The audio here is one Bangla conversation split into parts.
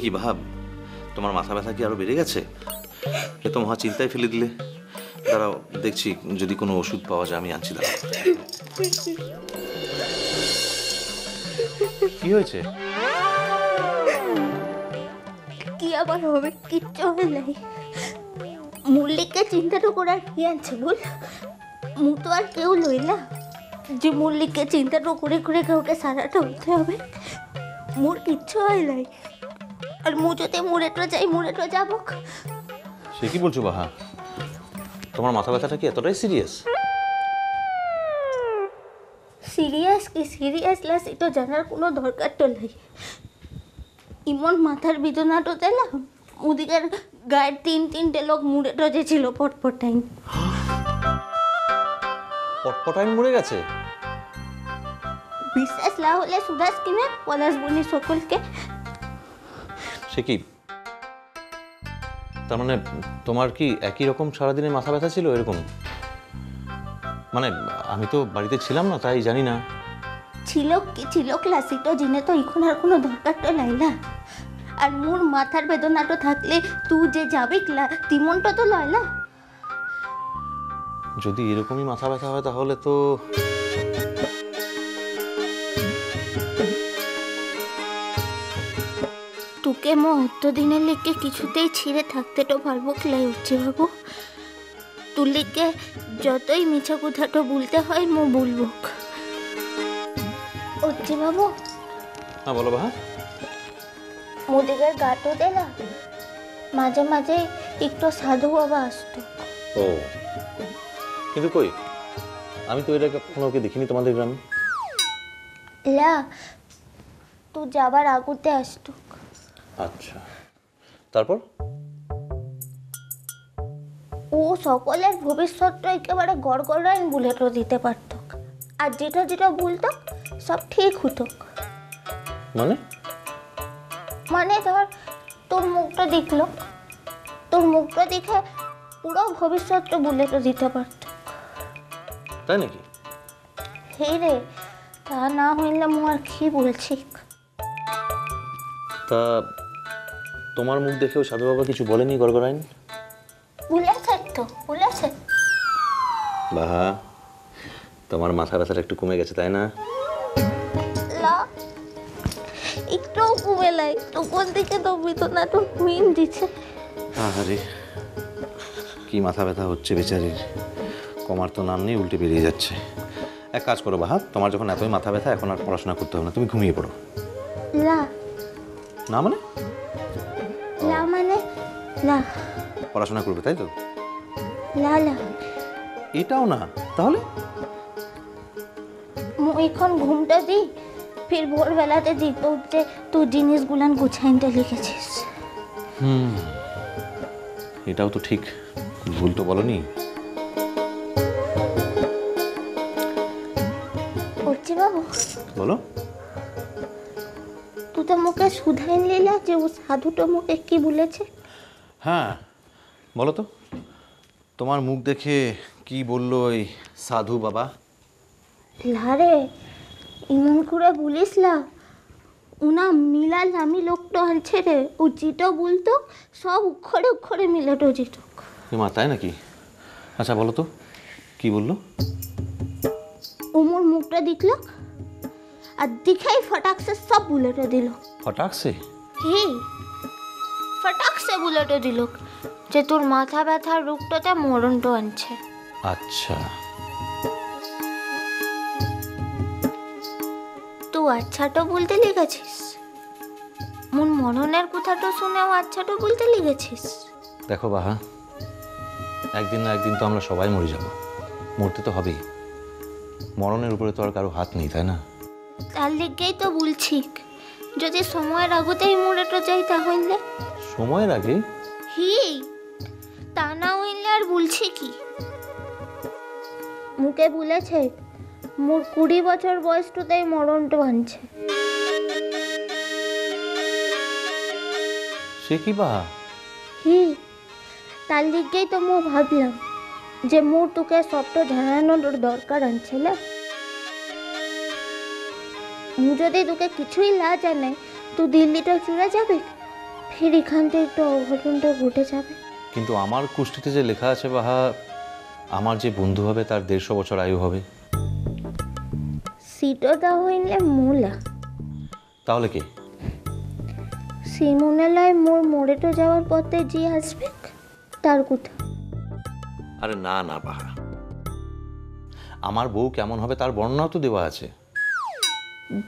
কি ভাব, তোমার মাথা ব্যথা কি আরো বেড়ে গেছে? এ তো মহা চিন্তায় ফেলে দিলে। দাঁড়াও, দেখছি যদি কোনো ওষুধ পাওয়া যায়, আমি আনছি। দাঁড়াও। কি হয়েছে? কি আবার হবে? কিচ্ছু হবে নাই। মুরলিকে চিন্তাটা করার কি আছে বল? মু তো আর কেউ লইলা যে মুরলিকে চিন্তাটা করে করে কাউকে সারাটা হতে হবে। মোর কিচ্ছু হয় নাই। আর মু যদি মুড়েটো যাই, মুড়েটো যাব। সে কি বলছো বাহা? তোমার মাথা ব্যথাটা কি এতটাই সিরিয়াস? সিরিয়াস কি সিরিয়াসলা সেটা জানার কোনো দরকার তো নাই। ইমন মাথার বেদনাটো দিলাম, ওদিকের গায়ের তিনটে লোক মুড়েটো যে ছিল পটপটাইন। পটপটাইন মরে গেছে? বিশ্বাস না হলে সুদাস কিনে পলাশ বনি সকলকে। সে কি, তার মানে তোমার কি একই রকম সারাদিনে মাথা ব্যথা ছিল এরকম? মানে আমি তো বাড়িতে ছিলাম না, তাই জানি না। ছিল কি ছিল ক্লাসিকটা জিনে তো এখন আর কোনো দরকার তো নাই না। আর মোর মাথার বেদনাটা থাকলে তুই যে যাবি তিমনটা তো লয় না। যদি এরকমই মাথা ব্যথা হয় তাহলে তো তোকে মো অতদিনের লিখে কিছুতেই ছিঁড়ে থাকতে তো পারবো ক্লাই হচ্ছে বাবু। তোর লিখে যতই মিছা কথাটা বলতে হয় মো বলবো। হচ্ছে বাবু। হ্যাঁ বলো বাহা। মোদিকের গাটো দে না, মাঝে মাঝে একটু সাধু বাবা আসতো। ও, কিন্তু কই, আমি তো এটা কখনো ওকে দেখিনি তোমাদের গ্রামে। লা তুই যাবার আগুতে আসতো। আচ্ছা, তারপর? ও সকলের ভবিষ্যৎটা একেবারে গড়গড়াইন বুলেটও দিতে পারত। আর যেটা যেটা বলতো সব ঠিক হতো। মানে ধর তোর মুখটা দেখলো, তোর মুখটা দেখে পুরো ভবিষ্যৎটা বুলেটও দিতে পারত। তাই নাকি? হে রে, তা না হইলে মু আর কি বলছি। তা তোমার মুখ দেখেও সাধু বাবা কিছু বলেনি গড়গড়াইন? বলেছে তো, বলেছে। বাহা, তোমার মাথা ব্যথাটা একটু কমে গেছে তাই না? লা একটু কমে লাই, তখন থেকে তো বেদনাটা মিন দিচ্ছে। আরে কি মাথা ব্যথা হচ্ছে বেচারির, কমার তো নাম নেই, উল্টে বেরিয়ে যাচ্ছে। এক কাজ করো বাহা, তোমার যখন এতই মাথা ব্যথা, এখন আর পড়াশোনা করতে হবে না, তুমি ঘুমিয়ে পড়ো। লা না মানে? লা মানে লা পড়াশোনা করবে তাই তো? লা লা এটাও না তাহলে? মু এখন ঘুমটা দিই, ফির ভোরবেলাতে দেখতে উঠতে তুই জিনিসগুলান গুছাইনতে লিখেছিস। এটাও তো ঠিক, ভুল তো বলনি। করছি বাবু, বলো। তুই তো মুখে শুধাইন লিলা যে ও সাধুটা মুখে কি বলেছে? হ্যাঁ বলো তো, তোমার মুখ দেখে কি বললো ওই সাধু বাবা? লারে ইমন করে বলিস লা, উনা মিলা নামি লোকটা আনছে রে। ও যেটা বলতো সব উক্ষরে উক্ষরে মিলাটো যেত। মা তাই নাকি? আচ্ছা বলো তো কি বললো? ও মোর মুখটা দেখল আর দেখেই ফটাকসে সব বুলেটে দিল। ফটাকসে? হে, ফটাকসে বুলেটে দিল যে তোর মাথা ব্যথার রোগটাতে মরণটা আনছে। আচ্ছা, তুই আচ্ছাটা বলতে লেগেছিস, মোর মরণের কথাটা শুনেও আচ্ছাটা বলতে লেগেছিস। দেখো বাহা, একদিন না একদিন তো আমরা সবাই মরে যাব, মরতে তো হবেই। মরণের উপরে তো আর কারো হাত নেই তাই না? তার লেগেই তো বলছি, যদি সময়ের আগতেই মরেটা যাই তাহলে। সময়ের আগে? হি, তা না হইলে আর বলছি কি? মুখে বলেছে মোর 20 বছর বয়সটাতেই মরণটা আনছে। সে কি বাহা? হি, তার লেগেই তো মু ভাবলাম যে মোর তোকে সবটা জানানোর দরকার আনছে না। মু যদি তোকে কিছুই না জানাই, তুই দিল্লিটা চলে যাবে ফের এখান থেকে একটু অঘটনটা ঘটে যাবে। কিন্তু আমার কুষ্টিতে যে লেখা আছে বাহা, আমার যে বন্ধু হবে তার 150 বছর আয়ু হবে। সিটটা হইলে মোলা তাহলে কি? সেই মনে লয় মোর মোড়েটো যাওয়ার পথে যে আসবে তার কথা। আরে না না বাহা, আমার বউ কেমন হবে তার বর্ণনাও তো দেওয়া আছে।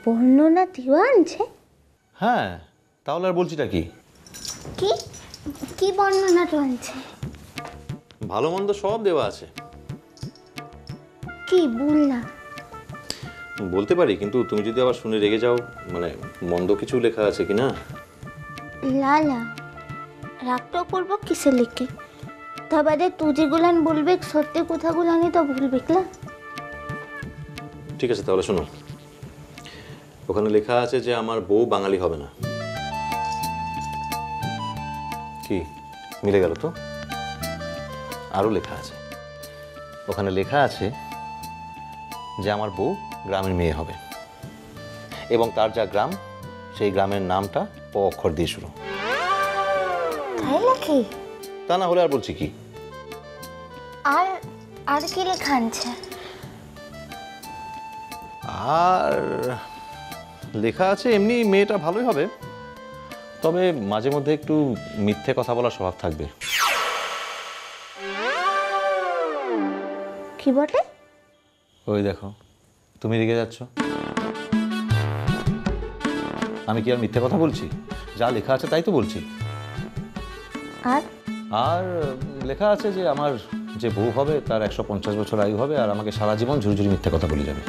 বর্ণনা দেওয়া আনছে? হ্যাঁ, তাহলে আর বলছিটা কি? কি কি বর্ণনাটা আনছে? ভালো মন্দ সব দেওয়া আছে। কি বললা? বলতে পারি, কিন্তু তুমি যদি আবার শুনে রেগে যাও, মানে মন্দ কিছু লেখা আছে কি না। লালা রাগটা করবো কিসে লিখে? তা বাদে তুই যেগুলান বলবে সত্যি কথাগুলানি তো ভুলবে না। ঠিক আছে, তাহলে শোনো। ওখানে লেখা আছে যে আমার বউ বাঙালি হবে না। কি মিলে গেল তো? আরো লেখা আছে, ওখানে লেখা আছে যে আমার বউ গ্রামের মেয়ে হবে এবং তার যা গ্রাম, সেই গ্রামের নামটা প অক্ষর দিয়ে শুরু। তাই নাকি? তা না হলে আর বলছি কি? আর আর কি লেখা আনছে? আর লেখা আছে এমনি মেয়েটা ভালোই হবে, তবে মাঝে মধ্যে একটু মিথ্যে কথা বলার স্বভাব থাকবে। কি বটে? ওই দেখো, তুমি রেগে যাচ্ছ। আমি কি আর মিথ্যে কথা বলছি? যা লেখা আছে তাই তো বলছি। আর আর লেখা আছে যে আমার যে বউ হবে তার 150 বছর আয়ু হবে আর আমাকে সারা জীবন ঝুরঝুরি মিথ্যে কথা বলে যাবে।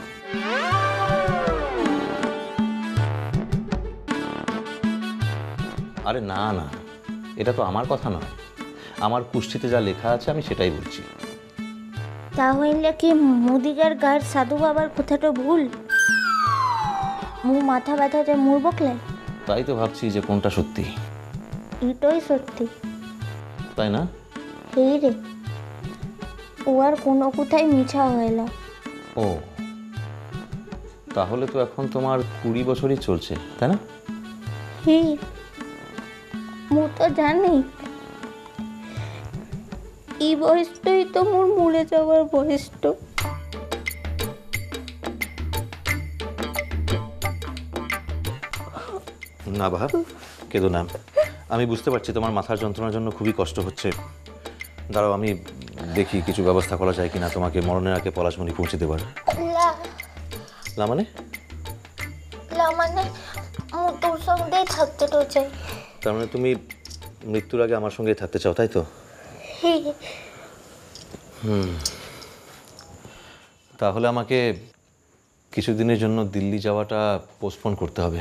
আরে না না, এটা তো আমার কথা নয়, আমার কুষ্ঠিতে যা লেখা আছে আমি সেটাই বলছি। তা হইলে কি মুদিগার গায়ের সাধু বাবার কথাটা ভুল? মু মাথা ব্যথাতে মুর বকলে? তাই তো ভাবছি যে কোনটা সত্যি। এটাই সত্যি। তাই না? এই রে, ও আর কোনো কোথায় মিছা হয় না। ও, তাহলে তো এখন তোমার 20 বছরই চলছে, তাই না? হি, মু তো জানি এই বয়সটাই তো মোর মরে যাওয়ার বয়সটা। না বাহা, কেঁদো না। আমি বুঝতে পারছি তোমার মাথার যন্ত্রণার জন্য খুবই কষ্ট হচ্ছে। দাঁড়াও, আমি দেখি কিছু ব্যবস্থা করা যায় কিনা তোমাকে মরণের আগে পলাশমণি পৌঁছে দেবার। না মানে? মানে মু তোর সঙ্গেই থাকতে তো চাই। তার মানে তুমি মৃত্যুর আগে আমার সঙ্গেই থাকতে চাও, তাই তো? তাহলে আমাকে কিছুদিনের জন্য দিল্লি যাওয়াটা পোস্টপোন করতে হবে।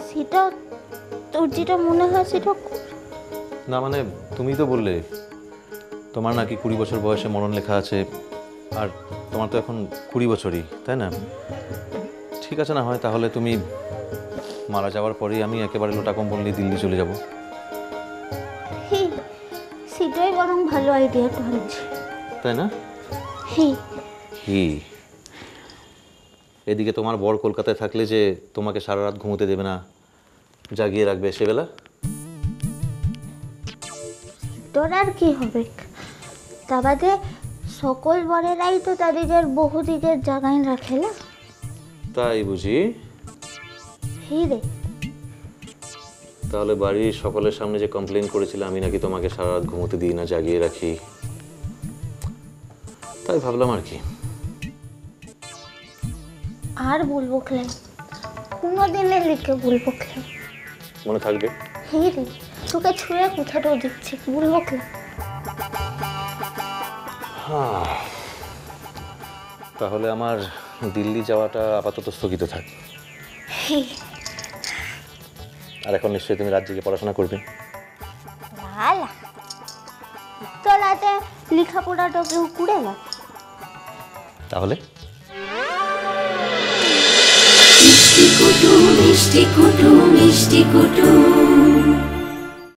সেটা তোর যেটা মনে হয় সেটা। না মানে, তুমি তো বললে তোমার নাকি 20 বছর বয়সে মরণ লেখা আছে, আর তোমার তো এখন 20 বছরই, তাই না? ঠিক আছে, না হয় তাহলে তুমি মারা যাওয়ার পরেই আমি একেবারে লোটা কম্বল নিয়ে দিল্লি চলে যাব। সেটাই বরং ভালো আইডিয়াটা হচ্ছে, তাই না? কি এদিকে তোমার বর কলকাতায় থাকলে যে তোমাকে সারা রাত ঘুমোতে দেবে না, জাগিয়ে রাখবে সেবেলা। তোর আর কি হবে? তা বাদে সকল বরেরাই তো তাদের বহুদিকের জায়গায় রাখে না। তাই বুঝি? রে, তাহলে বাড়ির সকলের সামনে যে কমপ্লেন করেছিলে আমি নাকি তোমাকে সারা রাত ঘুমোতে দিই না, জাগিয়ে রাখি, তাই ভাবলাম আর কি। আর বলবো খেলে কোনো দিনে লিখে বলবো খেলে মনে থাকবে। রে, তোকে ছুঁয়ে কোথাটাও দিচ্ছি, বলবো খেলে। হ্যাঁ, তাহলে আমার দিল্লি যাওয়াটা আপাতত স্থগিত থাক। আর এখন নিশ্চয়ই তুমি রাত জেগে পড়াশোনা করবে। তোর রাতে লেখাপড়াটা কেউ কুড়ে না। তাহলে মিষ্টি কুটু মিষ্টি কুটু মিষ্টি কুটু।